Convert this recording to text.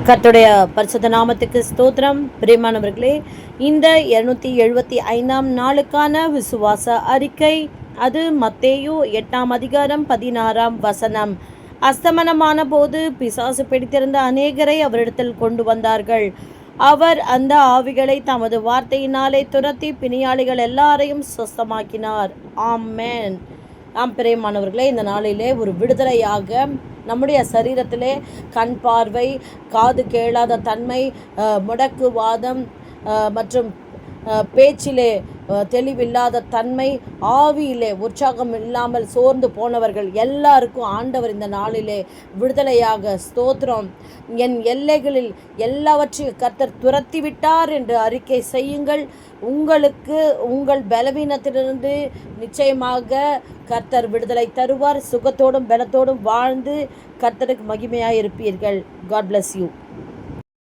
கர்த்தருடைய பரிசுத்த நாமத்துக்கு ஸ்தோத்திரம். பிரியமானவர்களே, இந்த 275ஆம் நாளுக்கான விசுவாச அறிக்கை, அது மத்தேயு 8ஆம் அதிகாரம் 16ஆம் வசனம். அஸ்தமனமான போது பிசாசு பிடித்திருந்த அநேகரை அவரிடத்தில் கொண்டு வந்தார்கள். அவர் அந்த ஆவிகளை தமது வார்த்தையினாலே துரத்தி பிணியாளிகள் எல்லாரையும் சுஸ்தமாக்கினார். ஆமென். பிரியமானவர்களே, இந்த நாளிலே ஒரு விடுதலையாக நம்முடைய சரீரத்திலே கண் பார்வை, காது கேளாத தன்மை, முடக்குவாதம் மற்றும் பேச்சிலே தெளிவில்லாத தன்மை, ஆவியிலே உற்சாகம் இல்லாமல் சோர்ந்து போனவர்கள் எல்லாருக்கும் ஆண்டவர் இந்த நாளிலே விடுதலையாக ஸ்தோத்திரம். என் எல்லைகளில் எல்லாவற்றையும் கர்த்தர் துரத்தி விட்டார் என்று அறிக்கை செய்யுங்கள். உங்களுக்கு உங்கள் பலவீனத்திலிருந்து நிச்சயமாக கர்த்தர் விடுதலை தருவார். சுகத்தோடும் பலத்தோடும் வாழ்ந்து கர்த்தருக்கு மகிமையாக இருப்பீர்கள். God bless you.